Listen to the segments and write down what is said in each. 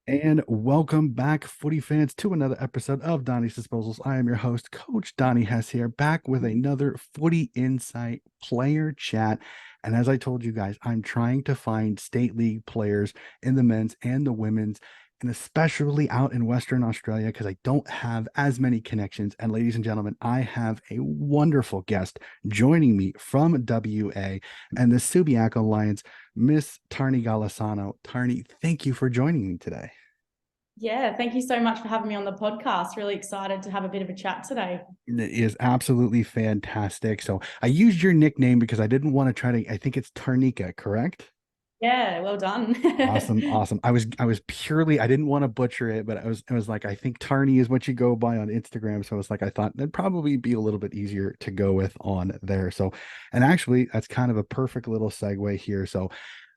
And welcome back, footy fans, to another episode of Donnie's Disposals. I am your host, Coach Donnie Hess here, back with another Footy Insight player chat. And as I told you guys, I'm trying to find state league players in the men's and the women's, and especially out in Western Australia, because I don't have as many connections. And ladies and gentlemen, I have a wonderful guest joining me from WA and the Subiaco Lions, Miss Tarni Golisano. Tarni, thank you for joining me today. Yeah, thank you so much for having me on the podcast. Really excited to have a bit of a chat today. It is absolutely fantastic. So I used your nickname because I didn't want to try to, I think it's Tarnika, correct? Yeah, well done. Awesome, awesome. I was purely, I didn't want to butcher it, but I was like, I think Tarni is what you go by on Instagram. So it's like I thought that'd probably be a little bit easier to go with on there. So, and actually that's kind of a perfect little segue here. So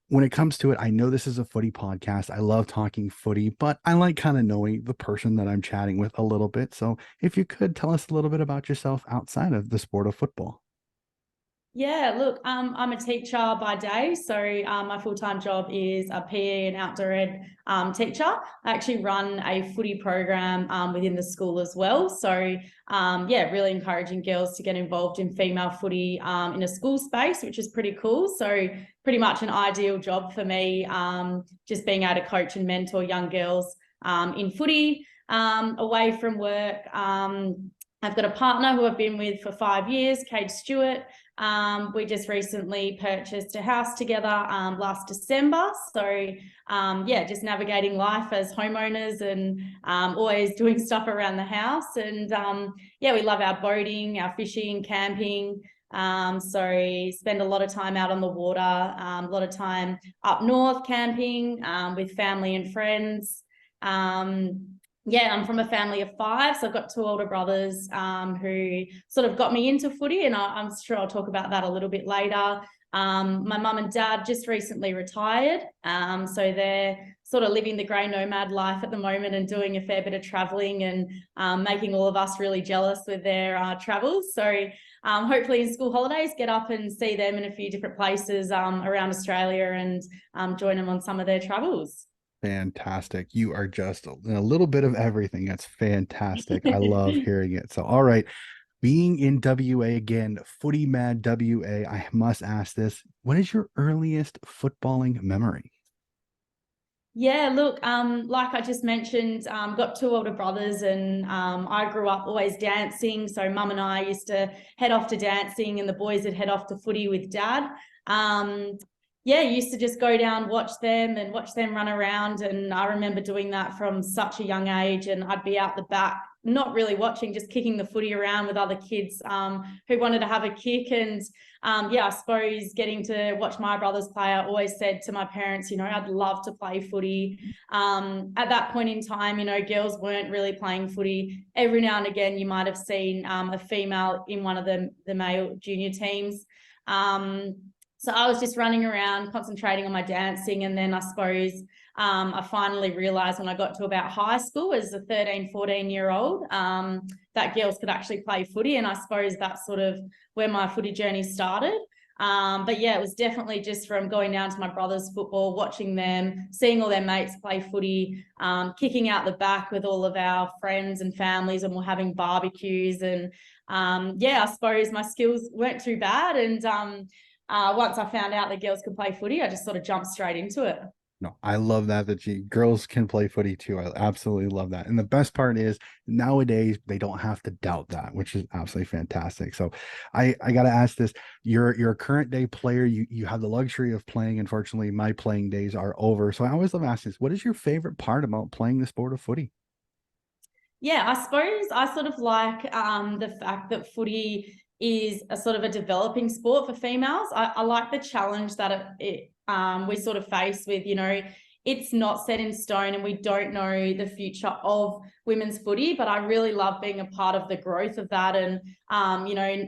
when it comes to it, I know this is a footy podcast. I love talking footy, but I like kind of knowing the person that I'm chatting with a little bit. So if you could tell us a little bit about yourself outside of the sport of football. Yeah, look, I'm a teacher by day. So my full-time job is a PE and outdoor ed teacher. I actually run a footy program within the school as well. So yeah, really encouraging girls to get involved in female footy in a school space, which is pretty cool. So pretty much an ideal job for me, just being able to coach and mentor young girls in footy away from work. I've got a partner who I've been with for 5 years, Kate Stewart. We just recently purchased a house together last December. So yeah, just navigating life as homeowners and always doing stuff around the house. And yeah, we love our boating, our fishing, camping. So spend a lot of time out on the water, a lot of time up north camping with family and friends. Yeah, I'm from a family of five, so I've got two older brothers who sort of got me into footy, and I'm sure I'll talk about that a little bit later. My mum and dad just recently retired, so they're sort of living the grey nomad life at the moment and doing a fair bit of travelling and making all of us really jealous with their travels. So hopefully in school holidays, get up and see them in a few different places around Australia and join them on some of their travels. Fantastic. You are just a little bit of everything. That's fantastic. I love hearing it. So, all right. Being in WA again, footy mad WA, I must ask this. What is your earliest footballing memory? Yeah, look, like I just mentioned, got two older brothers, and I grew up always dancing. So mum and I used to head off to dancing, and the boys would head off to footy with dad. Yeah, used to just go down, watch them, and watch them run around. And I remember doing that from such a young age. And I'd be out the back, not really watching, just kicking the footy around with other kids who wanted to have a kick. And yeah, I suppose getting to watch my brothers play, I always said to my parents, you know, I'd love to play footy. At that point in time, you know, girls weren't really playing footy. Every now and again, you might have seen a female in one of the male junior teams. So I was just running around, concentrating on my dancing. And then I suppose I finally realized when I got to about high school as a 13, 14-year-old, that girls could actually play footy. And I suppose that's sort of where my footy journey started. But yeah, it was definitely just from going down to my brother's football, watching them, seeing all their mates play footy, kicking out the back with all of our friends and families, and we're having barbecues. And yeah, I suppose my skills weren't too bad. And once I found out that girls could play footy, I just sort of jumped straight into it. No, I love that you girls can play footy too. I absolutely love that. And the best part is nowadays they don't have to doubt that, which is absolutely fantastic. So I gotta ask this. You're a current day player. You have the luxury of playing. Unfortunately, my playing days are over. So I always love asking this, what is your favorite part about playing the sport of footy? Yeah, I suppose I sort of like the fact that footy is a sort of a developing sport for females. I like the challenge that we sort of face with, you know, it's not set in stone and we don't know the future of women's footy, but I really love being a part of the growth of that. And,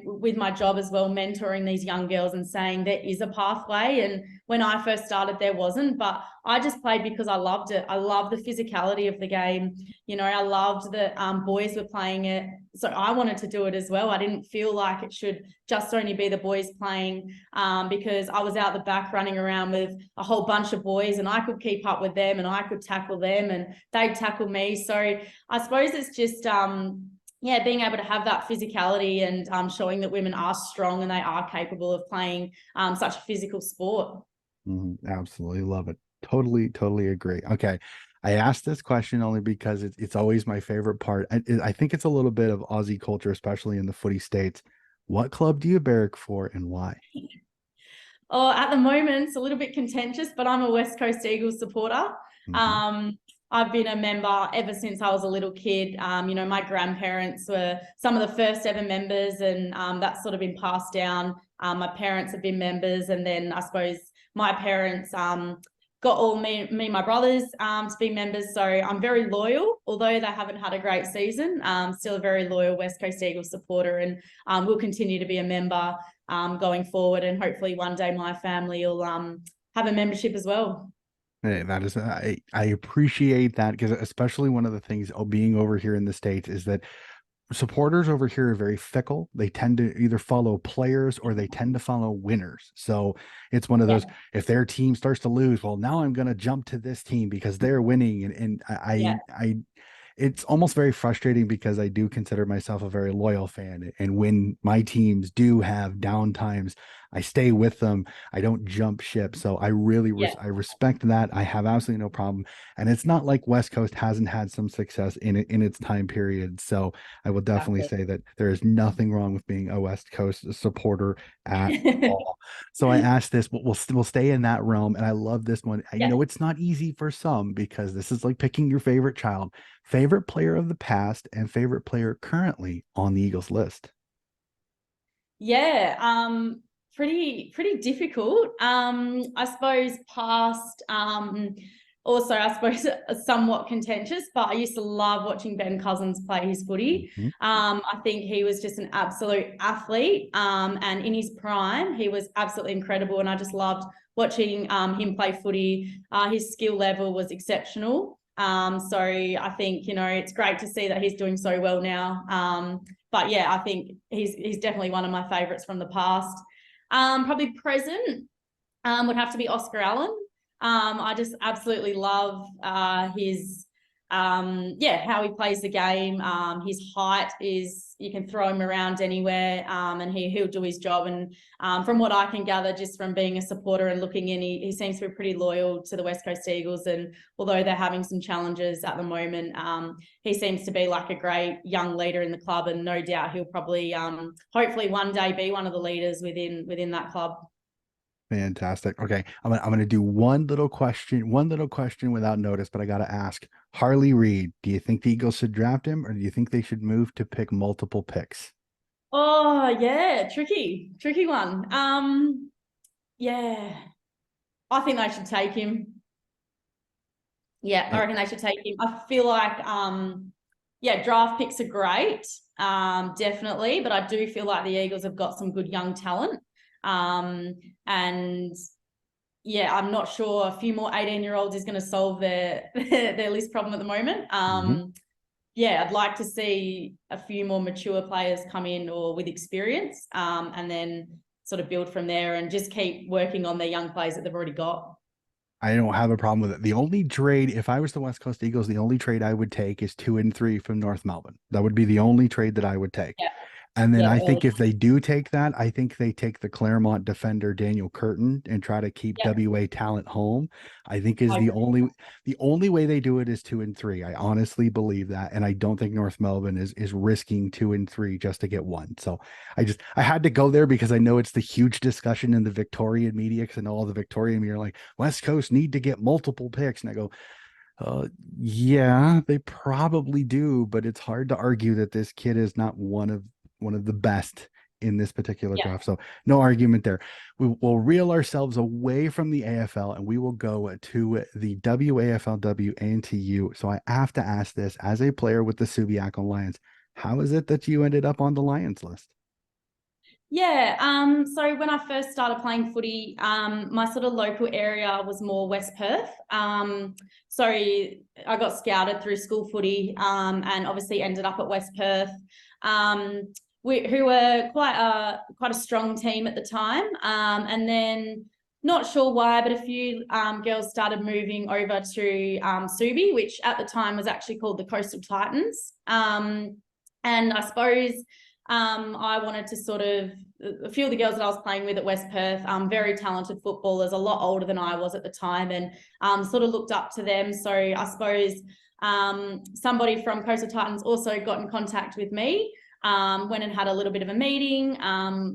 with my job as well, mentoring these young girls and saying there is a pathway. And when I first started, there wasn't, but I just played because I loved it. I love the physicality of the game. I loved that boys were playing it. So I wanted to do it as well. I didn't feel like it should just only be the boys playing, because I was out the back running around with a whole bunch of boys and I could keep up with them and I could tackle them and they'd tackle me. So I suppose it's just, being able to have that physicality and showing that women are strong and they are capable of playing such a physical sport. Absolutely love it. Totally agree. Okay. I asked this question only because it's always my favorite part. I think it's a little bit of Aussie culture, especially in the footy states. What club do you barrack for and why? Oh, at the moment, it's a little bit contentious, but I'm a West Coast Eagles supporter. Mhm. I've been a member ever since I was a little kid. My grandparents were some of the first ever members, and that's sort of been passed down. My parents have been members, and then I suppose my parents got all me and my brothers to be members. So I'm very loyal, although they haven't had a great season. Still a very loyal West Coast Eagles supporter, and will continue to be a member going forward. And hopefully one day my family will have a membership as well. Hey, that is, I appreciate that because especially one of the things being over here in the States is that supporters over here are very fickle. They tend to either follow players or they tend to follow winners. So it's one of Yeah, those, if their team starts to lose, well, now I'm going to jump to this team because they're winning. And yeah, it's almost very frustrating because I do consider myself a very loyal fan. And when my teams do have down times, I stay with them. I don't jump ship. So I really, yeah, I respect that. I have absolutely no problem. And it's not like West Coast hasn't had some success in its time period. So I will definitely exactly. say that there is nothing wrong with being a West Coast supporter at all. So I asked this, but we'll stay in that realm. And I love this one. I Yeah. know it's not easy for some because this is like picking your favorite child, favorite player of the past, and favorite player currently on the Eagles list. Yeah, pretty difficult. I suppose past, also I suppose somewhat contentious, but I used to love watching Ben Cousins play his footy. Mhm. I think he was just an absolute athlete. And in his prime, he was absolutely incredible, and I just loved watching him play footy. His skill level was exceptional. So I think, it's great to see that he's doing so well now. But yeah, I think he's definitely one of my favourites from the past. Probably present would have to be Oscar Allen. I just absolutely love his how he plays the game. His height is, you can throw him around anywhere, and he'll do his job. And from what I can gather, just from being a supporter and looking in, he seems to be pretty loyal to the West Coast Eagles. And although they're having some challenges at the moment, he seems to be like a great young leader in the club, and no doubt he'll probably hopefully one day be one of the leaders within that club. Fantastic. Okay, I'm gonna do one little question without notice, but I gotta ask. Harley Reid, do you think the Eagles should draft him, or do you think they should move to pick multiple picks? Oh yeah, tricky one. Yeah, I think they should take him. Yeah, I I, reckon they should take him. I feel like draft picks are great, definitely, but I do feel like the Eagles have got some good young talent. Um, and yeah, I'm not sure a few more 18-year-olds is going to solve their list problem at the moment. Mhm. Yeah, I'd like to see a few more mature players come in or with experience, and then sort of build from there and just keep working on their young players that they've already got. I don't have a problem with it. The only trade, if I was the West Coast Eagles, the only trade I would take is 2 and 3 from North Melbourne. That would be the only trade that I would take. Yeah, And then yeah, I early. think if they do take that, I think they take the Claremont defender Daniel Curtin and try to keep Yeah, WA talent home. I think is I agree. the only way they do it is 2 and 3. I honestly believe that. And I don't think North Melbourne is risking 2 and 3 just to get one. So I had to go there because I know it's the huge discussion in the Victorian media because I know all the Victorian media are like, West Coast need to get multiple picks. And I go, yeah, they probably do, but it's hard to argue that this kid is not one of the best in this particular Yeah. draft. So no argument there. We will reel ourselves away from the AFL and we will go to the WAFLW and to you. So I have to ask this as a player with the Subiaco Lions, how is it that you ended up on the Lions list? Yeah, so when I first started playing footy, my sort of local area was more West Perth. So I got scouted through school footy, and obviously ended up at West Perth, who were quite a strong team at the time. And then not sure why, but a few girls started moving over to Subi, which at the time was actually called the Coastal Titans. And I suppose I wanted to sort of, a few of the girls that I was playing with at West Perth, very talented footballers, a lot older than I was at the time, and sort of looked up to them. So I suppose somebody from Coastal Titans also got in contact with me, went and had a little bit of a meeting,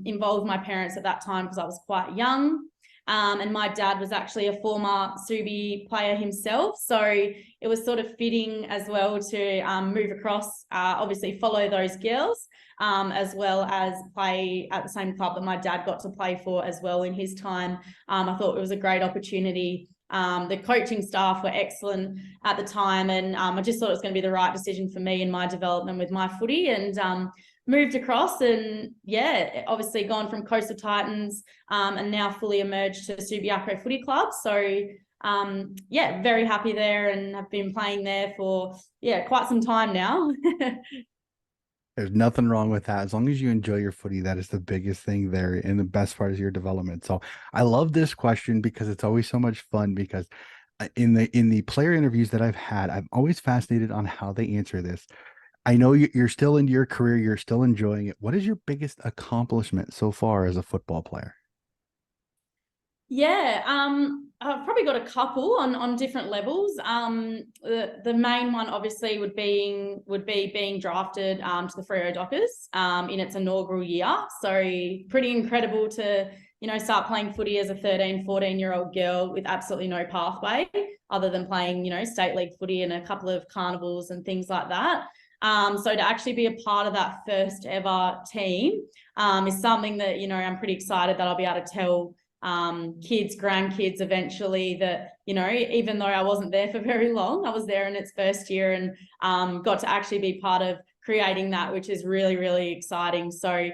involved my parents at that time because I was quite young. And my dad was actually a former Subi player himself. So it was sort of fitting as well to move across, obviously follow those girls, as well as play at the same club that my dad got to play for as well in his time. I thought it was a great opportunity. The coaching staff were excellent at the time, and I just thought it was going to be the right decision for me and my development with my footy, and moved across, and yeah, obviously gone from Coastal Titans and now fully emerged to Subiaco Footy Club. So yeah, very happy there and have been playing there for quite some time now. There's nothing wrong with that. As long as you enjoy your footy, that is the biggest thing there and the best part is your development. So I love this question because it's always so much fun because in the player interviews that I've had, I'm always fascinated on how they answer this. I know you're still in your career, you're still enjoying it. What is your biggest accomplishment so far as a football player? Yeah, I've probably got a couple on different levels. The main one obviously would be being drafted to the Freo Dockers in its inaugural year. So pretty incredible to start playing footy as a 13, 14-year-old girl with absolutely no pathway other than playing state league footy and a couple of carnivals and things like that. So to actually be a part of that first ever team is something that I'm pretty excited that I'll be able to tell kids, grandkids eventually that, even though I wasn't there for very long, I was there in its first year and got to actually be part of creating that, which is really, really exciting. So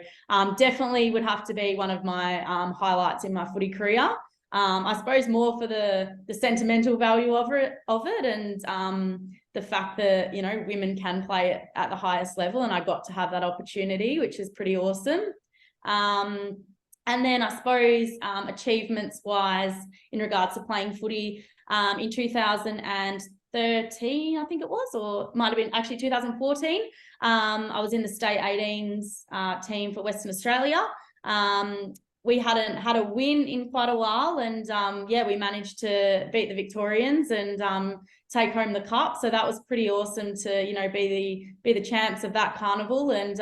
definitely would have to be one of my highlights in my footy career. I suppose more for the sentimental value of it and the fact that, women can play at the highest level and I got to have that opportunity, which is pretty awesome. And then I suppose achievements wise in regards to playing footy in 2013, I think it was, or it might have been actually 2014. I was in the state 18s team for Western Australia. We hadn't had a win in quite a while and we managed to beat the Victorians and take home the cup. So that was pretty awesome to, be the champs of that carnival and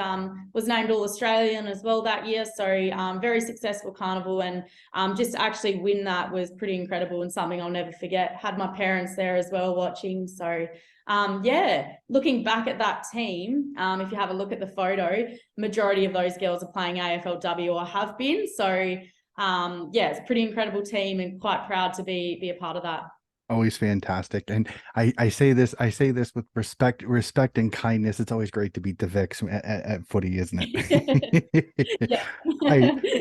was named All Australian as well that year. So very successful carnival and just to actually win that was pretty incredible and something I'll never forget. Had my parents there as well watching. So looking back at that team, if you have a look at the photo, majority of those girls are playing AFLW or have been. So it's a pretty incredible team and quite proud to be a part of that. Always fantastic. And I say this with respect and kindness. It's always great to beat the Vics at footy, isn't it? Yeah.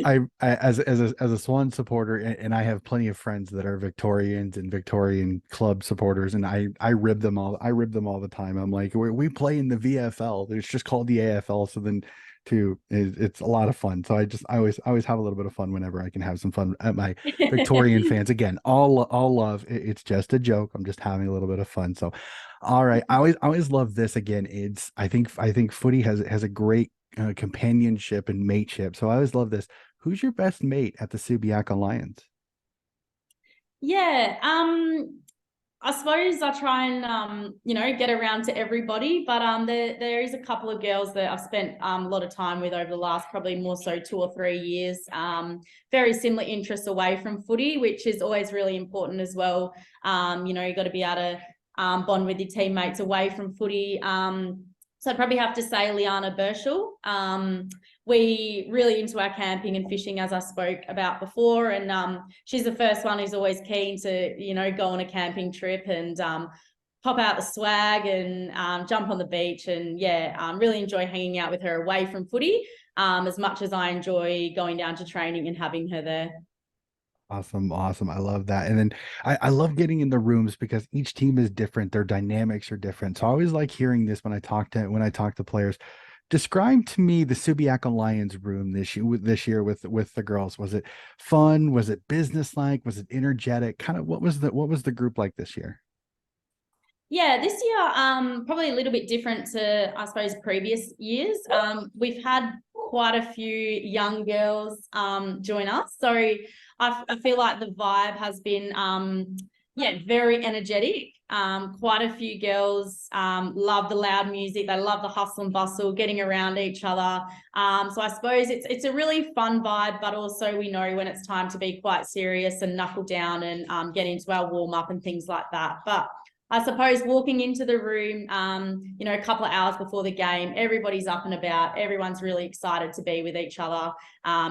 I, as a Swan supporter, and I have plenty of friends that are Victorians and Victorian club supporters, and I rib them all. I rib them all the time. I'm like, we play in the VFL. It's just called the AFL. So then it's a lot of fun. So I always have a little bit of fun whenever I can have some fun at my Victorian fans. Again, all love. It's just a joke. I'm just having a little bit of fun. So, all right. I always love this. Again, I think footy has a great companionship and mateship. So I always love this. Who's your best mate at the Subiaco Lions? Yeah, I suppose I try and get around to everybody, but there is a couple of girls that I've spent a lot of time with over the last probably more so 2 or 3 years. Very similar interests away from footy, which is always really important as well. You got to be able to bond with your teammates away from footy. So I'd probably have to say Liana Burschel. We really into our camping and fishing, as I spoke about before. And she's the first one who's always keen to, go on a camping trip and pop out the swag and jump on the beach. And really enjoy hanging out with her away from footy as much as I enjoy going down to training and having her there. Awesome, awesome. I love that. And then I love getting in the rooms because each team is different. Their dynamics are different. So I always like hearing this when I talk to players. Describe to me the Subiaco Lions room this year with the girls. Was it fun? Was it business-like? Was it energetic? Kind of what was the group like this year? Yeah, this year, probably a little bit different to, I suppose, previous years. We've had quite a few young girls join us. So I feel like the vibe has been, very energetic. Quite a few girls love the loud music. They love the hustle and bustle, getting around each other. So I suppose it's a really fun vibe, but also we know when it's time to be quite serious and knuckle down and get into our warm up and things like that. But I suppose walking into the room, a couple of hours before the game, everybody's up and about. Everyone's really excited to be with each other.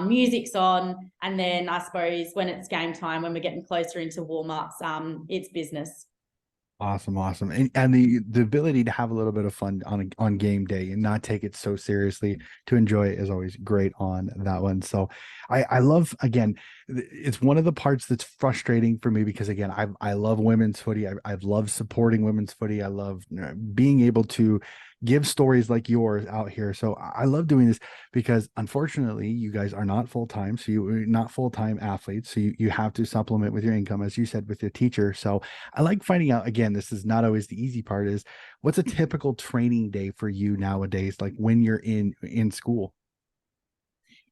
Music's on. And then I suppose when it's game time, when we're getting closer into warm-ups, it's business. Awesome, awesome. And the ability to have a little bit of fun on game day and not take it so seriously to enjoy it is always great on that one. So I love, again, it's one of the parts that's frustrating for me because again, I love women's footy. I love supporting women's footy. I love being able to give stories like yours out here. So I love doing this because unfortunately you guys are not full-time. So you're not full-time athletes. So you have to supplement with your income, as you said, with your teacher. So I like finding out, again, this is not always the easy part, is what's a typical training day for you nowadays, like when you're in school?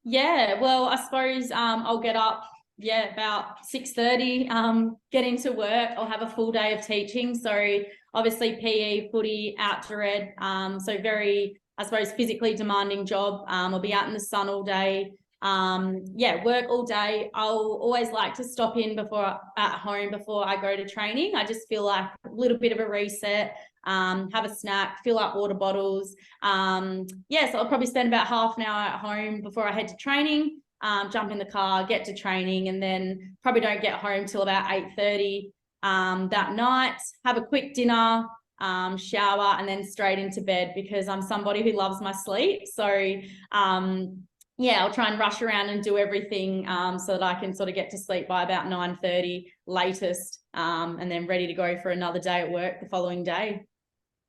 Yeah, well, I suppose I'll get up, about 6:30, get into work. I'll have a full day of teaching. So obviously PE, footy, outdoor ed. So very, I suppose, physically demanding job. I'll be out in the sun all day. Work all day. I'll always like to stop in at home before I go to training. I just feel like a little bit of a reset. Have a snack, fill up water bottles. So I'll probably spend about half an hour at home before I head to training, jump in the car, get to training, and then probably don't get home till about 8:30 that night, have a quick dinner, shower, and then straight into bed because I'm somebody who loves my sleep. So I'll try and rush around and do everything so that I can sort of get to sleep by about 9:30 latest, and then ready to go for another day at work the following day.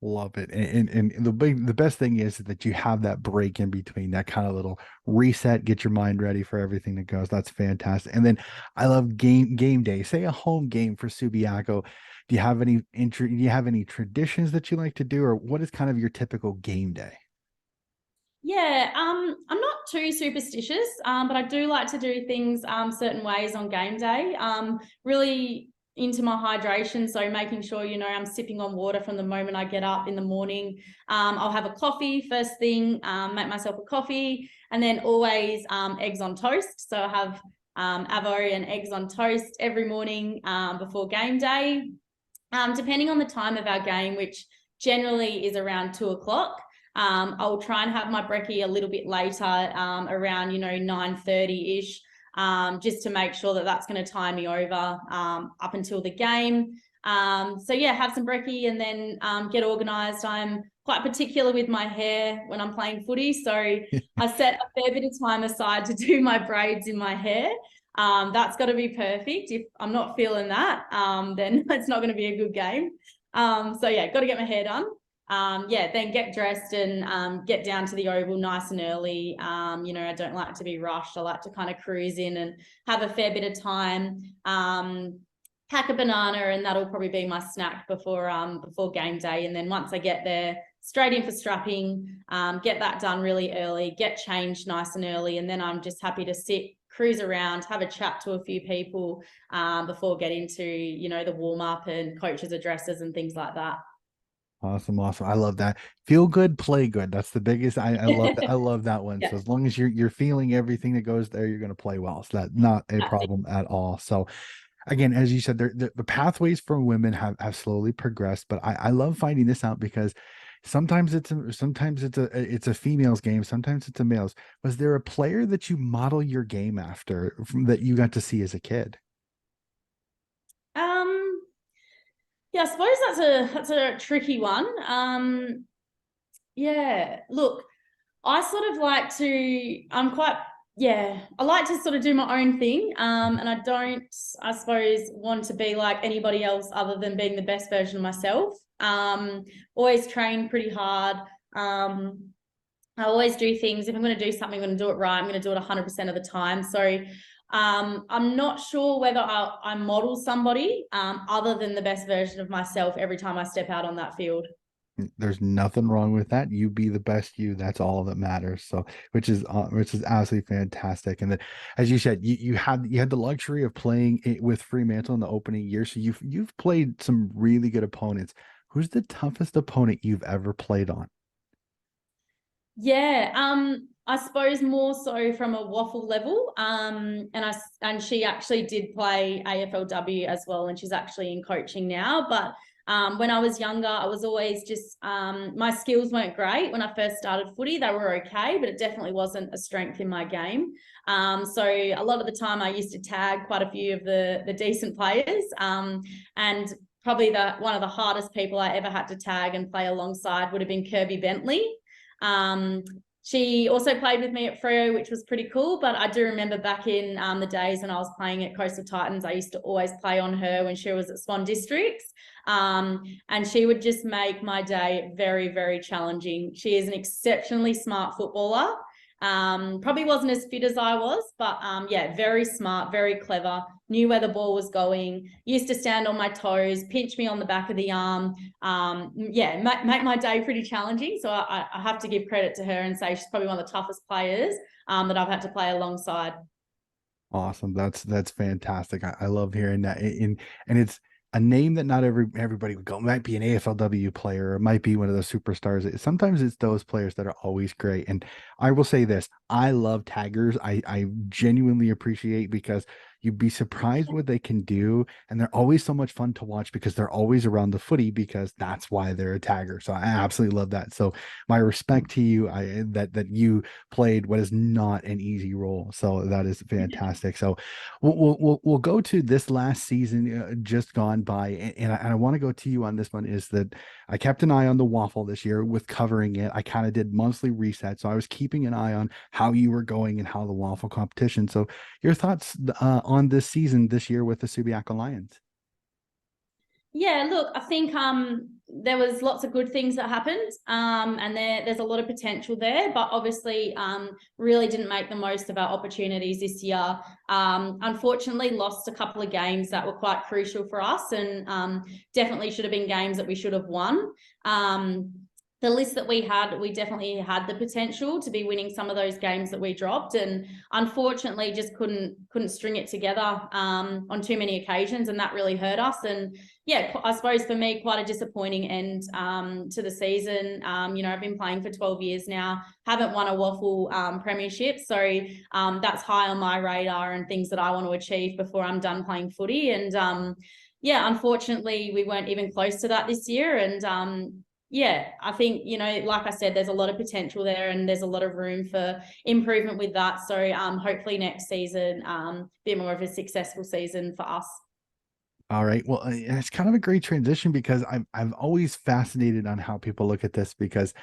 Love it. And the best thing is that you have that break in between, that kind of little reset, get your mind ready for everything that goes. That's fantastic. And then I love game day. Say a home game for Subiaco. Do you have any traditions that you like to do, or what is kind of your typical game day? Yeah, I'm not too superstitious, but I do like to do things certain ways on game day. Really into my hydration, so making sure, I'm sipping on water from the moment I get up in the morning. I'll have a coffee first thing, make myself a coffee, and then always eggs on toast. So I have avo and eggs on toast every morning before game day. Depending on the time of our game, which generally is around 2 o'clock. I'll try and have my brekkie a little bit later, around 9:30ish, just to make sure that that's going to tie me over up until the game. Have some brekkie and then get organised. I'm quite particular with my hair when I'm playing footy, so I set a fair bit of time aside to do my braids in my hair. That's got to be perfect. If I'm not feeling that, then it's not going to be a good game. Got to get my hair done. Then get dressed and get down to the oval nice and early. I don't like to be rushed. I like to kind of cruise in and have a fair bit of time. Pack a banana, and that'll probably be my snack before game day. And then once I get there, straight in for strapping, get that done really early, get changed nice and early, and then I'm just happy to sit, cruise around, have a chat to a few people before getting to, the warm-up and coaches' addresses and things like that. Awesome, awesome. I love that. Feel good, play good. That's the biggest. I love that. I love that one. Yeah, So as long as you're feeling everything that goes there, you're going to play well. So that's not a that's it. problem at all. So again, as you said, the pathways for women have slowly progressed, but I love finding this out because Sometimes it's a females game, sometimes it's a males. Was there a player that you model your game after that you got to see as a kid? Um, yeah, I suppose that's a tricky one. Yeah, look, I sort of like to, I'm quite, yeah, I like to sort of do my own thing. And I don't, I suppose, want to be like anybody else other than being the best version of myself. Always train pretty hard. Um, I always do things. If I'm going to do something, I'm going to do it right. I'm going to do it 100% of the time. So I'm not sure whether I model somebody other than the best version of myself every time I step out on that field. There's nothing wrong with that. You be the best you. That's all that matters. So, which is absolutely fantastic. And then, as you said, you had the luxury of playing it with Fremantle in the opening year. So you've played some really good opponents. Who's the toughest opponent you've ever played on? Yeah, I suppose more so from a WAFL level. And she actually did play AFLW as well, and she's actually in coaching now. But when I was younger, I was always just my skills weren't great when I first started footy. They were okay, but it definitely wasn't a strength in my game. So a lot of the time, I used to tag quite a few of the decent players. And probably the one of the hardest people I ever had to tag and play alongside would have been Kirby Bentley. Um, she also played with me at Freo, which was pretty cool. But I do remember back in the days when I was playing at Coastal Titans, I used to always play on her when she was at Swan Districts. And she would just make my day very, very challenging. She is an exceptionally smart footballer. Probably wasn't as fit as I was, but yeah, very smart, very clever, knew where the ball was going, used to stand on my toes, pinch me on the back of the arm. Yeah, make my day pretty challenging. So I have to give credit to her and say she's probably one of the toughest players that I've had to play alongside. Awesome. That's fantastic. I love hearing that. And it's a name that not everybody would go. It might be an AFLW player, or it might be one of those superstars. Sometimes it's those players that are always great. And I will say this: I love taggers. I genuinely appreciate because you'd be surprised what they can do, and they're always so much fun to watch because they're always around the footy because that's why they're a tagger. So I absolutely love that. So my respect to you. That you played what is not an easy role. So that is fantastic. So we'll go to this last season just gone by, and I want to go to you on this one. Is that I kept an eye on the WAFL this year with covering it. I kind of did monthly resets, so I was keeping an eye on how you were going and how the WAFL competition. So your thoughts on this season this year with the Subiaco Lions? Yeah, look, I think there was lots of good things that happened, and there's a lot of potential there, but obviously really didn't make the most of our opportunities this year. Unfortunately, lost a couple of games that were quite crucial for us, and definitely should have been games that we should have won. The list that we had, we definitely had the potential to be winning some of those games that we dropped, and unfortunately just couldn't string it together on too many occasions, and that really hurt us. And yeah, I suppose for me, quite a disappointing end to the season. I've been playing for 12 years now, haven't won a WAFL premiership. So that's high on my radar and things that I want to achieve before I'm done playing footy. And yeah, unfortunately, we weren't even close to that this year. And yeah, I think, like I said, there's a lot of potential there and there's a lot of room for improvement with that. So hopefully next season, a bit more of a successful season for us. All right. Well, it's kind of a great transition because I'm always fascinated on how people look at this because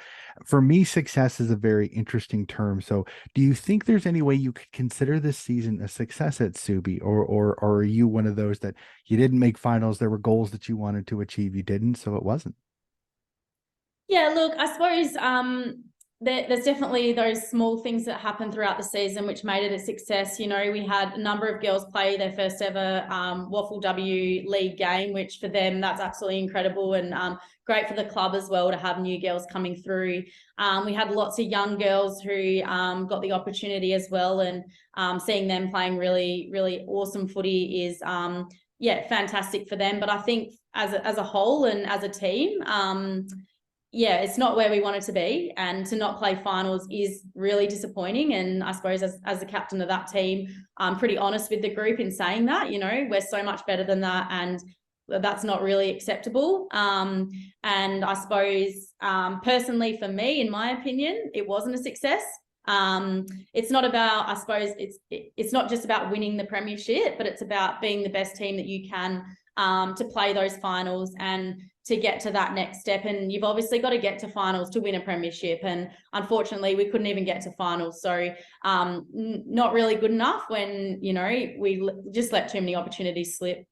for me, success is a very interesting term. So, do you think there's any way you could consider this season a success at Subi, or are you one of those that you didn't make finals? There were goals that you wanted to achieve, you didn't, so it wasn't. Yeah, look, I suppose there's definitely those small things that happened throughout the season which made it a success. We had a number of girls play their first ever WAFL W League game, which for them, that's absolutely incredible and great for the club as well to have new girls coming through. We had lots of young girls who got the opportunity as well, and seeing them playing really, really awesome footy is, yeah, fantastic for them. But I think as a whole and as a team, yeah, it's not where we wanted to be, and to not play finals is really disappointing. And I suppose as the captain of that team, I'm pretty honest with the group in saying that, we're so much better than that. And that's not really acceptable. And I suppose personally for me, in my opinion, it wasn't a success. It's not about, I suppose it's not just about winning the premiership, but it's about being the best team that you can to play those finals and to get to that next step. And you've obviously got to get to finals to win a premiership. And unfortunately, we couldn't even get to finals. So not really good enough when, you know, we just let too many opportunities slip.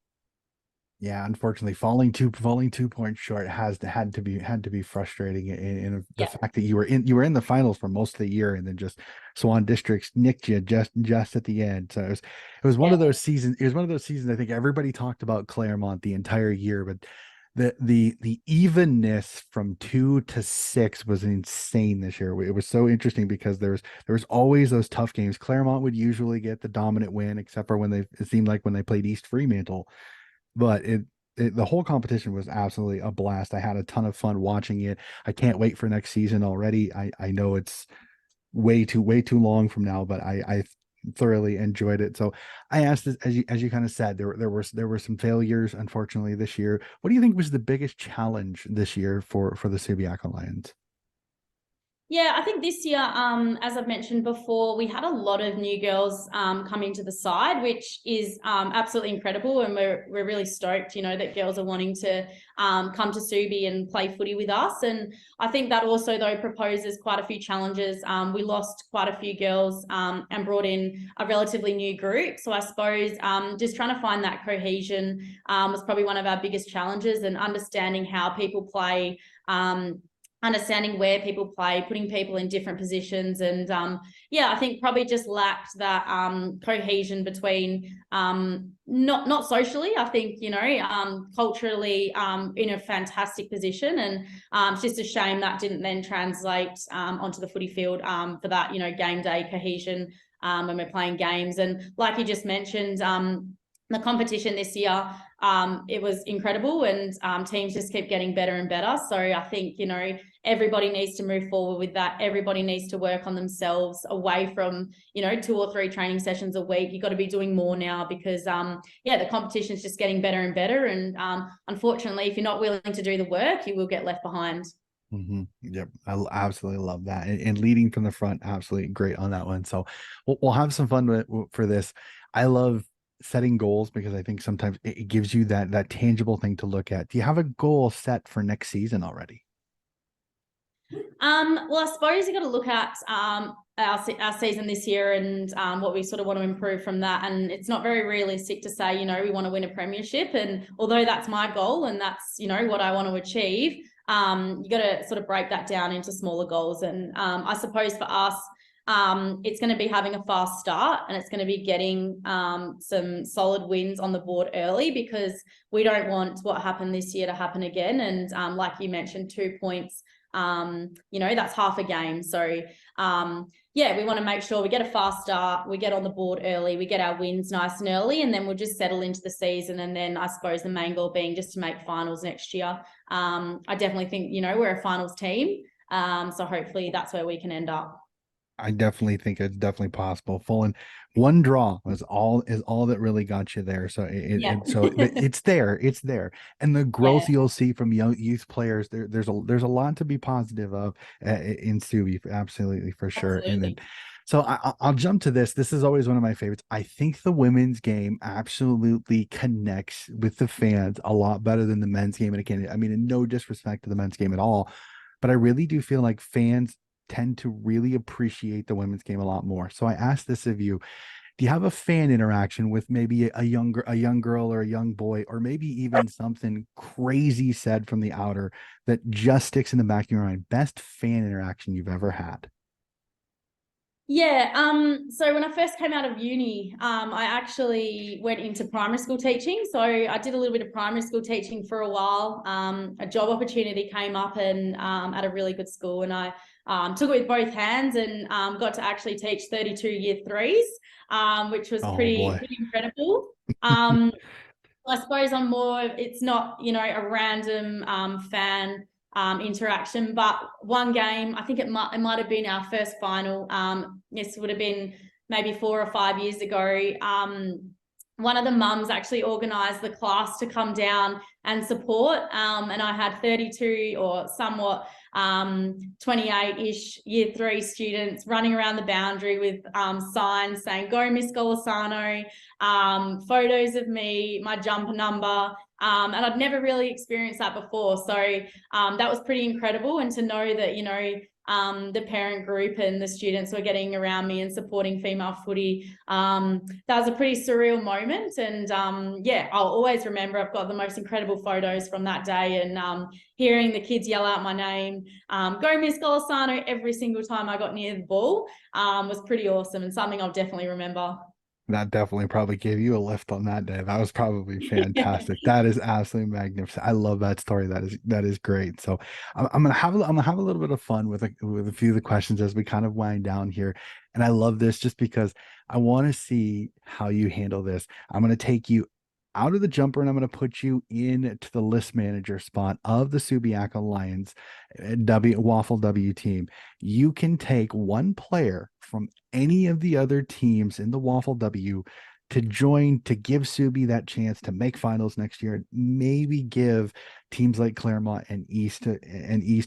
Yeah, unfortunately, falling 2 points short had to be frustrating. In the Yeah. fact that you were in the finals for most of the year, and then just Swan Districts nicked you just at the end. So it was one Yeah. of those seasons. It was one of those seasons. I think everybody talked about Claremont the entire year, but the evenness from 2 to 6 was insane this year. It was so interesting because there was always those tough games. Claremont would usually get the dominant win, except for it seemed like when they played East Fremantle, but the whole competition was absolutely a blast. I had a ton of fun watching it. I can't wait for next season already. I know it's way too long from now, but I thoroughly enjoyed it. So I asked this, as you kind of said, there were some failures unfortunately this year. What do you think was the biggest challenge this year for the Subiaco Lions? Yeah, I think this year, as I've mentioned before, we had a lot of new girls coming to the side, which is absolutely incredible, and we're really stoked, you know, that girls are wanting to come to Subi and play footy with us. And I think that also though proposes quite a few challenges. We lost quite a few girls and brought in a relatively new group. So I suppose just trying to find that cohesion was probably one of our biggest challenges, and understanding how people play. Understanding where people play, putting people in different positions. And I think probably just lacked that cohesion between not socially, I think, you know, culturally in a fantastic position. And it's just a shame that didn't then translate onto the footy field for that, you know, game day cohesion when we're playing games. And like you just mentioned, the competition this year, it was incredible, and teams just keep getting better and better. So I think, you know, everybody needs to move forward with that. Everybody needs to work on themselves away from, you know, 2 or 3 training sessions a week. You've got to be doing more now because, the competition is just getting better and better. And unfortunately, if you're not willing to do the work, you will get left behind. Yep, absolutely love that, and leading from the front, absolutely great on that one. So we'll have some fun for this. I love setting goals because I think sometimes it gives you that tangible thing to look at. Do you have a goal set for next season already? Well, I suppose you got to look at our season this year and what we sort of want to improve from that. And it's not very realistic to say, you know, we want to win a premiership. And although that's my goal and that's, you know, what I want to achieve, you got to sort of break that down into smaller goals. And I suppose for us, it's going to be having a fast start, and it's going to be getting some solid wins on the board early, because we don't want what happened this year to happen again. And like you mentioned, 2 points, you know, that's half a game. So we want to make sure we get a fast start, we get on the board early, we get our wins nice and early, and then we'll just settle into the season. And then I suppose the main goal being just to make finals next year. I definitely think, you know, we're a finals team. So hopefully that's where we can end up. I definitely think it's definitely possible. Full and one draw is all that really got you there. So Yeah. it's there, and the growth Yeah, you'll see from young youth players there's a lot to be positive of in Subi, absolutely for sure. And then, absolutely. so I'll jump to this. This is always one of my favorites. I think the women's game absolutely connects with the fans a lot better than the men's game. And again, I mean, in no disrespect to the men's game at all, but I really do feel like fans tend to really appreciate the women's game a lot more. So I asked this of you. Do you have a fan interaction with maybe a young girl or a young boy, or maybe even something crazy said from the outer that just sticks in the back of your mind? Best fan interaction you've ever had? Yeah, so when I first came out of uni, I actually went into primary school teaching. So I did a little bit of primary school teaching for a while. A job opportunity came up and at a really good school, and I took it with both hands and got to actually teach 32 year threes, which was Oh boy. pretty incredible. Um, I suppose it's not, you know, a random fan interaction, but one game, I think it might have been our first final. This would have been maybe 4 or 5 years ago. one of the mums actually organised the class to come down and support. And I had 32 or somewhat 28-ish year 3 students running around the boundary with signs saying, "Go Miss Golisano," photos of me, my jumper number. And I'd never really experienced that before. So that was pretty incredible. And to know that, the parent group and the students were getting around me and supporting female footy, that was a pretty surreal moment. And yeah, I'll always remember. I've got the most incredible photos from that day, and hearing the kids yell out my name, "Go Miss Golisano," every single time I got near the ball was pretty awesome, and something I'll definitely remember. That definitely probably gave you a lift on that day. That was probably fantastic. That is absolutely magnificent. I love that story. That is great. So I'm gonna have a little bit of fun with a few of the questions as we kind of wind down here. And I love this just because I want to see how you handle this. I'm gonna take you out of the jumper and I'm going to put you into the list manager spot of the Subiaco Lions WAFL W team. You can take one player from any of the other teams in the WAFL W to join to give Subi that chance to make finals next year. Maybe give teams like Claremont and East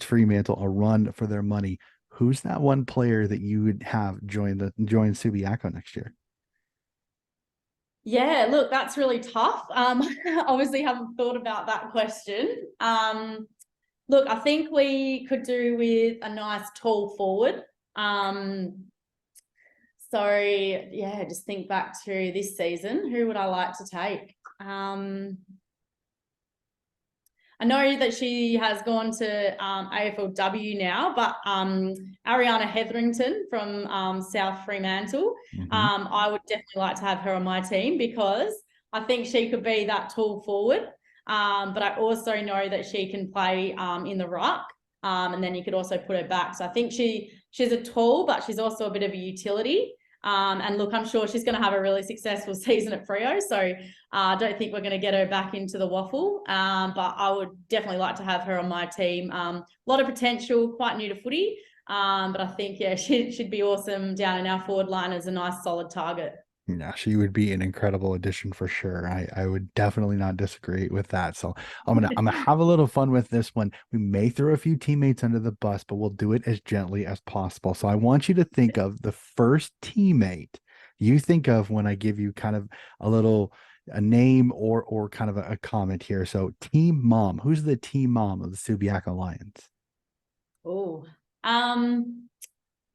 Fremantle a run for their money. Who's that one player that you would have join Subiaco next year? Yeah, look, that's really tough. Obviously haven't thought about that question. Look, I think we could do with a nice tall forward. So yeah, just think back to this season. Who would I like to take? I know that she has gone to AFLW now, but Ariana Hetherington from South Fremantle, I would definitely like to have her on my team because I think she could be that tall forward. But I also know that she can play in the ruck, and then you could also put her back. So I think she's a tall, but she's also a bit of a utility. And look, I'm sure she's going to have a really successful season at Freo. So I don't think we're going to get her back into the WAFL. But I would definitely like to have her on my team. A lot of potential, quite new to footy. But I think, yeah, she'd be awesome down in our forward line as a nice solid target. Yeah, she would be an incredible addition for sure. I would definitely not disagree with that. So I'm gonna have a little fun with this one. We may throw a few teammates under the bus, but we'll do it as gently as possible. So I want you to think of the first teammate you think of when I give you kind of a name or kind of a comment here. So team mom, who's the team mom of the Subiaco Lions? Oh,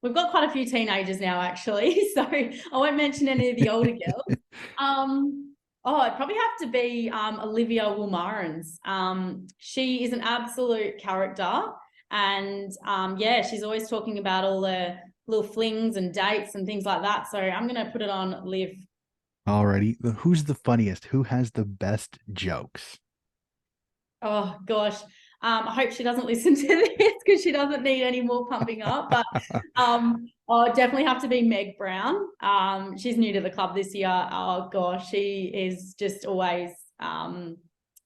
we've got quite a few teenagers now, actually. So I won't mention any of the older girls. It'd probably have to be Olivia Wilmarens. She is an absolute character. And yeah, she's always talking about all the little flings and dates and things like that. So I'm going to put it on Liv. Alrighty. Who's the funniest? Who has the best jokes? Oh, gosh. I hope she doesn't listen to this because she doesn't need any more pumping up. But I'll definitely have to be Meg Brown. She's new to the club this year. Oh, gosh, she is just always,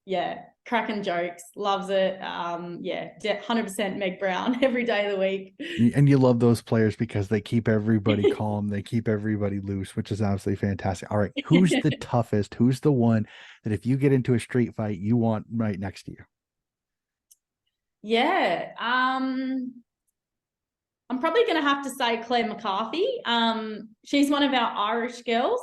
yeah, cracking jokes. Loves it. Yeah, 100% Meg Brown every day of the week. And you love those players because they keep everybody calm, they keep everybody loose, which is absolutely fantastic. All right, who's the toughest? Who's the one that if you get into a street fight, you want right next to you? Yeah. I'm probably going to have to say Claire McCarthy. She's one of our Irish girls.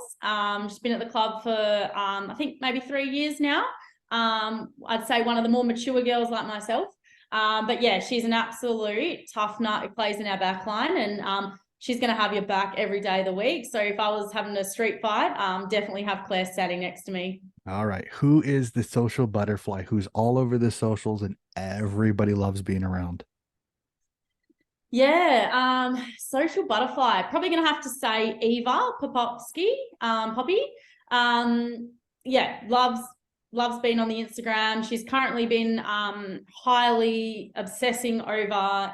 She's been at the club for, I think, maybe 3 years now. I'd say one of the more mature girls like myself. But yeah, she's an absolute tough nut who plays in our back line, and she's going to have your back every day of the week. So if I was having a street fight, definitely have Claire standing next to me. All right, who is the social butterfly who's all over the socials and everybody loves being around? Yeah, social butterfly. Probably going to have to say Eva Popovsky, Poppy. Yeah, loves being on the Instagram. She's currently been highly obsessing over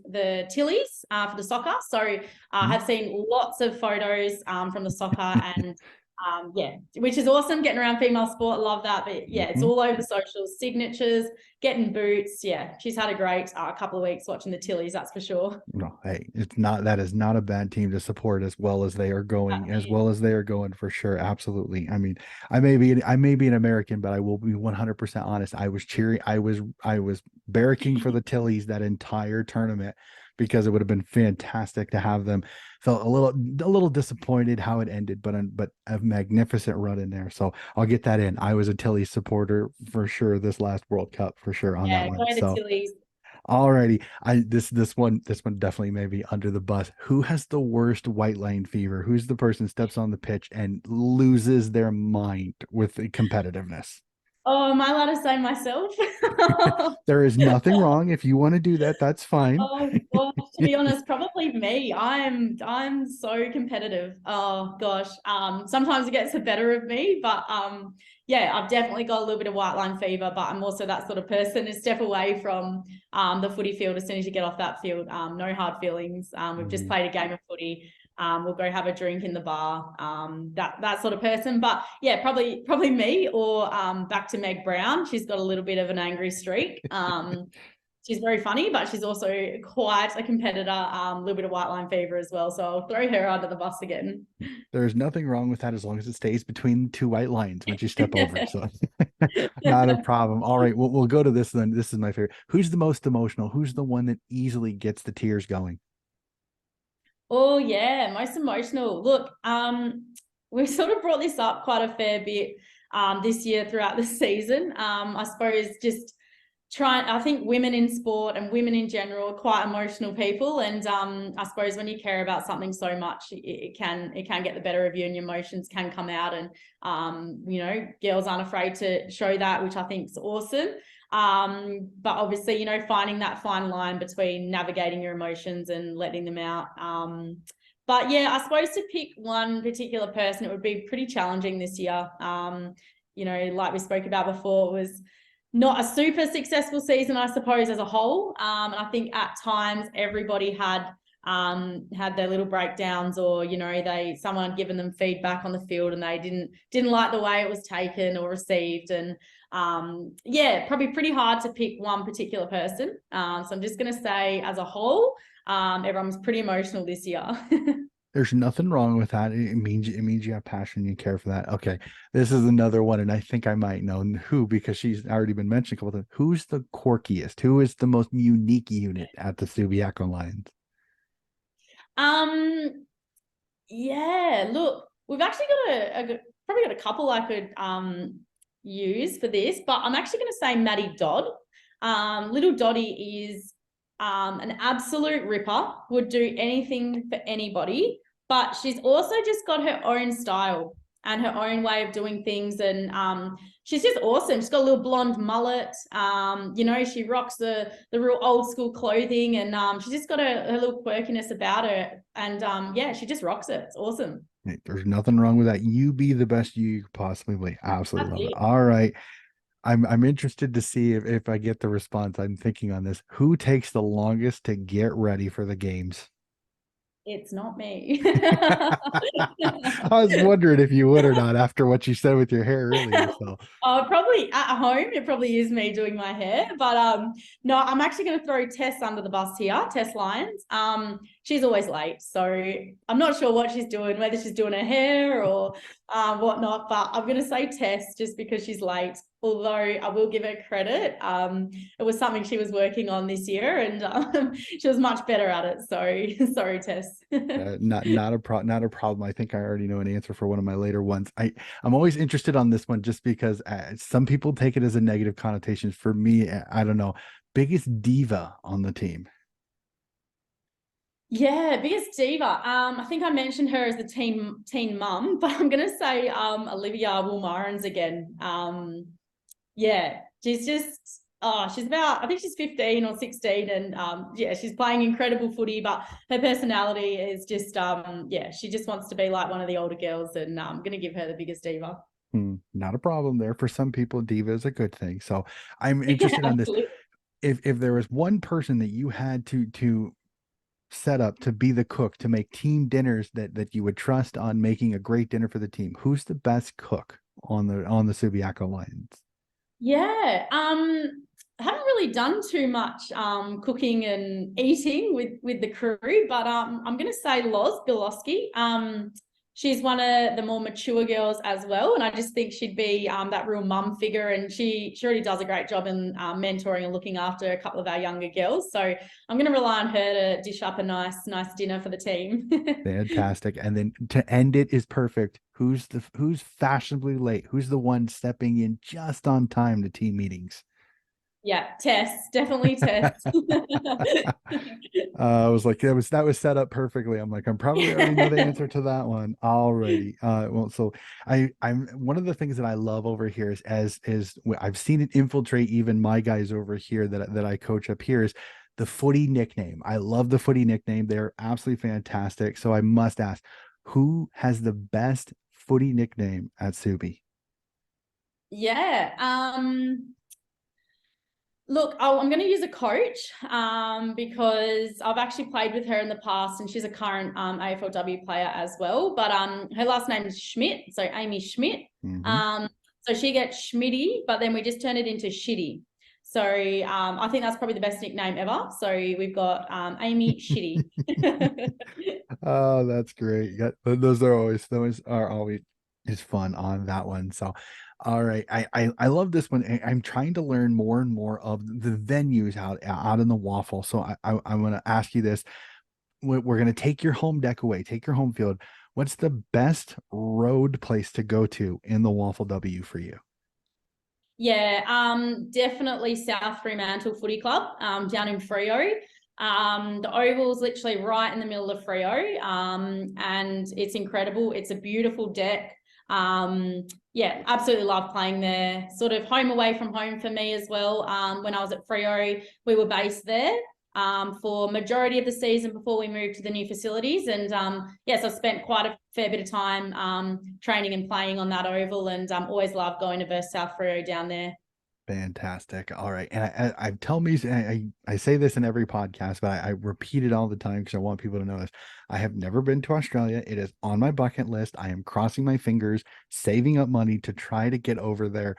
the Tillies for the soccer. So I have seen lots of photos from the soccer, and Yeah, which is awesome. Getting around female sport, love that. But yeah, it's Mhm. all over the socials, signatures, getting boots. Yeah, she's had a great couple of weeks watching the Tillies, that's for sure. No, hey, it's not that is not a bad team to support as well as they are going, as well as they are going for sure. Absolutely. I mean, I may be an American, but I will be 100% honest. I was cheering, I was barracking for the Tillies that entire tournament because it would have been fantastic to have them. Felt a little disappointed how it ended, but a magnificent run in there. So I'll get that in. I was a Tillies supporter for sure this last World Cup for sure on that Yeah, one. go the So Tillies. alrighty. This one definitely may be under the bus. Who has the worst white line fever? Who's the person steps on the pitch and loses their mind with the competitiveness? Oh, am I allowed to say myself? There is nothing wrong. If you want to do that, that's fine. Oh gosh, to be honest, probably me. I'm so competitive. Oh gosh. Sometimes it gets the better of me, but yeah, I've definitely got a little bit of white line fever, but I'm also that sort of person to step away from the footy field as soon as you get off that field. No hard feelings. We've just Mhm. played a game of footy. We'll go have a drink in the bar. That sort of person. But yeah, probably me or back to Meg Brown. She's got a little bit of an angry streak. She's very funny, but she's also quite a competitor, a little bit of white line fever as well. So I'll throw her under the bus again. There's nothing wrong with that as long as it stays between two white lines once you step over. So not a problem. All right, we'll go to this then. This is my favorite. Who's the most emotional? Who's the one that easily gets the tears going? Oh yeah, most emotional. Look, we've sort of brought this up quite a fair bit this year throughout the season. I suppose just I think women in sport and women in general are quite emotional people, and I suppose when you care about something so much, it can get the better of you, and your emotions can come out. And girls aren't afraid to show that, which I think is awesome. But obviously, finding that fine line between navigating your emotions and letting them out. But yeah, I suppose to pick one particular person, it would be pretty challenging this year. Like we spoke about before, it was not a super successful season, I suppose, as a whole. And I think at times everybody had their little breakdowns, or someone given them feedback on the field and they didn't like the way it was taken or received. And yeah, probably pretty hard to pick one particular person. So I'm just going to say, as a whole, everyone was pretty emotional this year. There's nothing wrong with that. It means you have passion, you care for that. Okay, this is another one, and I think I might know who because she's already been mentioned a couple times. Who's the quirkiest? Who is the most unique unit at the Subiaco Lions? um, yeah, look, we've actually got probably got a couple I could use for this, but I'm actually going to say Maddie Dodd. Little Dottie is an absolute ripper, would do anything for anybody, but she's also just got her own style and her own way of doing things. And she's just awesome. She's got a little blonde mullet. She rocks the real old school clothing, and she's just got her little quirkiness about her. And yeah, she just rocks it. It's awesome. Hey, there's nothing wrong with that. You be the best you could possibly be. Absolutely That's love it. it. All right. I'm interested to see if I get the response I'm thinking on this. Who takes the longest to get ready for the games? It's not me. I was wondering if you would or not after what you said with your hair earlier. So Probably at home, it probably is me doing my hair. But no, I'm actually going to throw Tess under the bus here, Tess Lyons. She's always late, so I'm not sure what she's doing, whether she's doing her hair or whatnot. But I'm going to say Tess just because she's late. Although I will give her credit, it was something she was working on this year, and she was much better at it. So sorry, Tess. not a problem. I think I already know an answer for one of my later ones. I'm always interested on this one just because some people take it as a negative connotation. For me, I don't know. Biggest diva on the team. Yeah, biggest diva. I think I mentioned her as the teen mum, but I'm gonna say Olivia Woolmarans again. Yeah, she's just she's about, I think she's 15 or 16, and yeah, she's playing incredible footy, but her personality is just yeah, she just wants to be like one of the older girls, and I'm gonna give her the biggest diva. Not a problem there. For some people, diva is a good thing. So I'm Yeah, interested on this. absolutely. If there was one person that you had to set up to be the cook to make team dinners that you would trust on making a great dinner for the team, who's the best cook on the Subiaco Lions? Yeah. I haven't really done too much cooking and eating with the crew, but I'm gonna say Loz Biloski. She's one of the more mature girls as well, and I just think she'd be that real mum figure, and she already does a great job in mentoring and looking after a couple of our younger girls. So I'm gonna rely on her to dish up a nice dinner for the team. Fantastic. And then to end it is perfect. Who's fashionably late? Who's the one stepping in just on time to team meetings? Yeah, Tess, definitely Tess. I was like, that was set up perfectly. I'm like, I'm probably already know the answer to that one already. Well, so I'm one of the things that I love over here is I've seen it infiltrate even my guys over here that I coach up here is the footy nickname. I love the footy nickname. They're absolutely fantastic. So I must ask, who has the best footy nickname at Subi? Yeah. Look, I'm going to use a coach because I've actually played with her in the past, and she's a current AFLW player as well. But her last name is Schmidt, so Amy Schmidt. Mhm. Um, so she gets Schmitty, but then we just turn it into Shitty. So I think that's probably the best nickname ever. So we've got Amy Shitty. Oh, that's great. Yeah, those are always is fun on that one. So, all right, I love this one. I'm trying to learn more and more of the venues out in the waffle. So I'm going to ask you this. We're going to take your home deck away, take your home field. What's the best road place to go to in the Waffle W for you? Yeah, definitely South Fremantle Footy Club down in Freo. The oval's literally right in the middle of Freo, and it's incredible. It's a beautiful deck. Yeah, absolutely love playing there. Sort of home away from home for me as well. When I was at Freo, we were based there for majority of the season before we moved to the new facilities. And yes, I've spent quite a fair bit of time training and playing on that oval, and always love going to versus South Freo down there. Fantastic. All right. And I tell me, I say this in every podcast, but I repeat it all the time because I want people to know this. I have never been to Australia. It is on my bucket list. I am crossing my fingers, saving up money to try to get over there.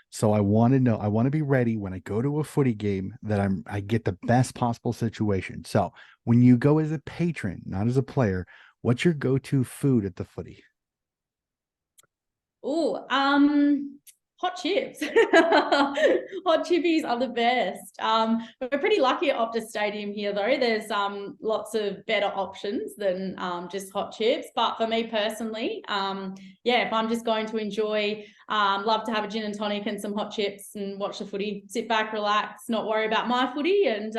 So I want to know, I want to be ready when I go to a footy game that I get the best possible situation. So when you go as a patron, not as a player, what's your go-to food at the footy? Oh, hot chips. Hot chippies are the best. We're pretty lucky at Optus Stadium here, though. There's lots of better options than just hot chips. But for me personally, yeah, if I'm just going to enjoy, love to have a gin and tonic and some hot chips and watch the footy, sit back, relax, not worry about my footy, and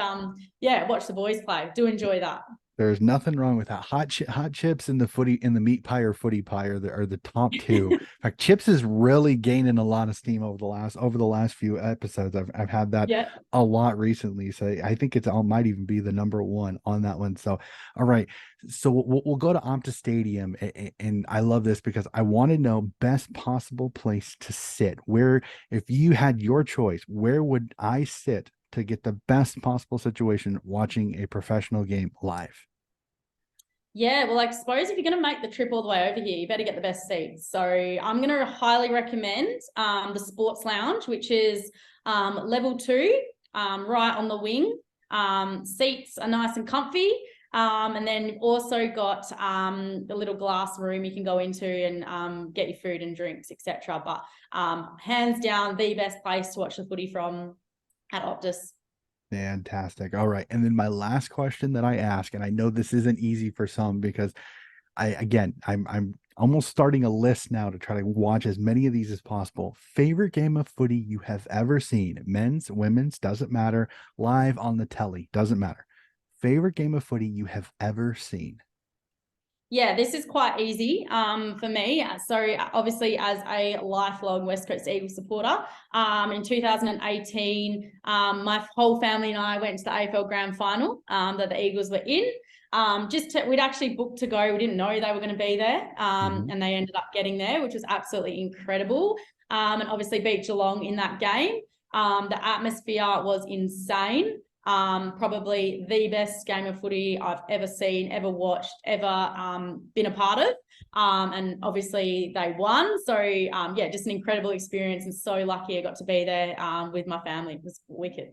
yeah, watch the boys play. Do enjoy that. There's nothing wrong with that. Hot chips in the footy in the meat pie or footy pie are the top two. In fact, chips is really gaining a lot of steam over the last few episodes. I've had that Yeah. a lot recently, so I think it's all might even be the number one on that one. So, all right, so we'll go to Optus Stadium, and I love this because I want to know best possible place to sit. Where, if you had your choice, where would I sit to get the best possible situation watching a professional game live? Yeah, well, I suppose if you're going to make the trip all the way over here, you better get the best seats. So I'm going to highly recommend the Sports Lounge, which is level 2, right on the wing. Seats are nice and comfy. And then you've also got the little glass room you can go into and get your food and drinks, etc. But hands down, the best place to watch the footy from at Optus. Fantastic. All right. And then my last question that I ask, and I know this isn't easy for some because I'm almost starting a list now to try to watch as many of these as possible. Favorite game of footy you have ever seen? Men's, women's, doesn't matter. Live on the telly, doesn't matter. Favorite game of footy you have ever seen? Yeah, this is quite easy for me. So obviously, as a lifelong West Coast Eagles supporter, in 2018, my whole family and I went to the AFL Grand Final that the Eagles were in. We'd actually booked to go. We didn't know they were going to be there, Mhm. and they ended up getting there, which was absolutely incredible. And obviously beat Geelong in that game. The atmosphere was insane. Probably the best game of footy I've ever seen, ever watched, ever been a part of. And obviously they won. So yeah, just an incredible experience, and so lucky I got to be there with my family. It was wicked.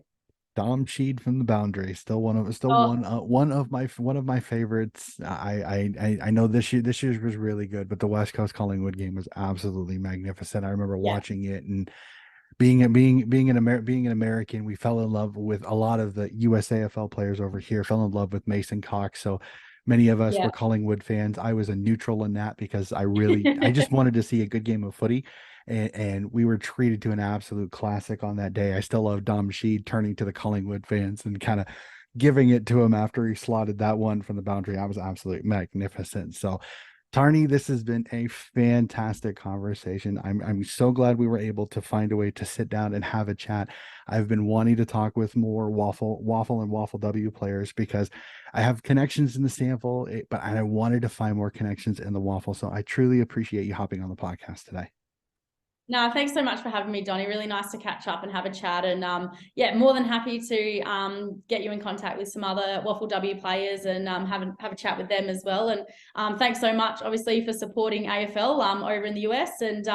Dom Cheed from the boundary, still Oh, one of my favorites. I know this year's was really good, but the West Coast Collingwood game was absolutely magnificent. I remember yeah, watching it and being an American, we fell in love with a lot of the USAFL players over here. Fell in love with Mason Cox, so many of us yeah. were Collingwood fans. I was a neutral in that because I just wanted to see a good game of footy, and we were treated to an absolute classic on that day. I still love Dom Sheed turning to the Collingwood fans and kind of giving it to him after he slotted that one from the boundary. I was absolutely magnificent. So Tarni, this has been a fantastic conversation. I'm so glad we were able to find a way to sit down and have a chat. I've been wanting to talk with more waffle and waffle W players because I have connections in the sample, but I wanted to find more connections in the waffle. So I truly appreciate you hopping on the podcast today. No, thanks so much for having me, Donnie. Really nice to catch up and have a chat. And yeah, more than happy to get you in contact with some other Waffle W players and have a chat with them as well. And thanks so much, obviously, for supporting AFL over in the US. And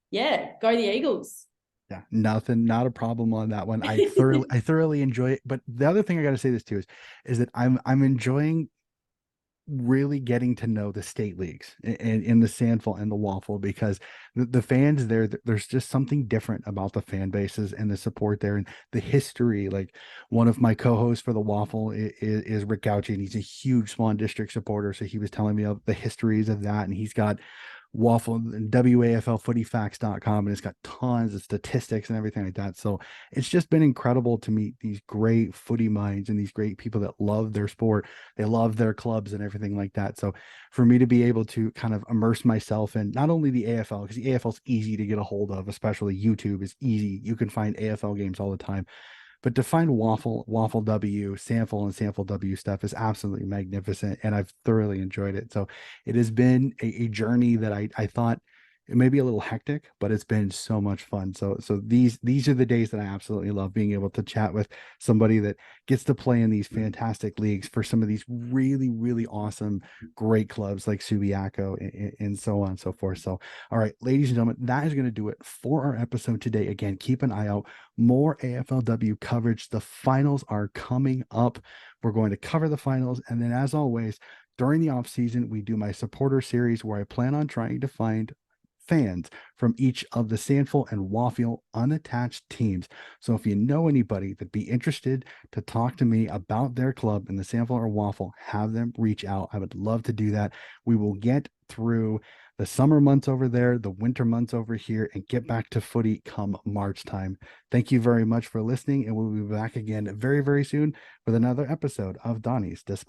yeah, go the Eagles. Yeah, nothing, not a problem on that one. I thoroughly enjoy it. But the other thing I got to say this too is that I'm enjoying really getting to know the state leagues in the Sandful and the Waffle because the fans there, there's just something different about the fan bases and the support there and the history. Like one of my co-hosts for the Waffle is Rick Gauchi, and he's a huge Swan District supporter. So he was telling me of the histories of that, and he's got waffle waflfootyfacts.com, and it's got tons of statistics and everything like that. So it's just been incredible to meet these great footy minds and these great people that love their sport, they love their clubs and everything like that. So for me to be able to kind of immerse myself in not only the AFL, because the AFL is easy to get a hold of, especially YouTube is easy, you can find AFL games all the time, but to find waffle W, sample and sample W stuff is absolutely magnificent, and I've thoroughly enjoyed it. So it has been a journey that I thought it may be a little hectic, but it's been so much fun. So these are the days that I absolutely love, being able to chat with somebody that gets to play in these fantastic leagues for some of these really awesome great clubs like Subiaco and so on and so forth. So all right, ladies and gentlemen, that is going to do it for our episode today. Again, keep an eye out, more AFLW coverage. The finals are coming up. We're going to cover the finals, and then as always, during the off season, we do my supporter series where I plan on trying to find fans from each of the Sandful and WAFL unattached teams. So if you know anybody that'd be interested to talk to me about their club in the Sandful or WAFL, have them reach out. I would love to do that. We will get through the summer months over there, the winter months over here, and get back to footy come March time. Thank you very much for listening, and we'll be back again very soon with another episode of Donnie's Disp.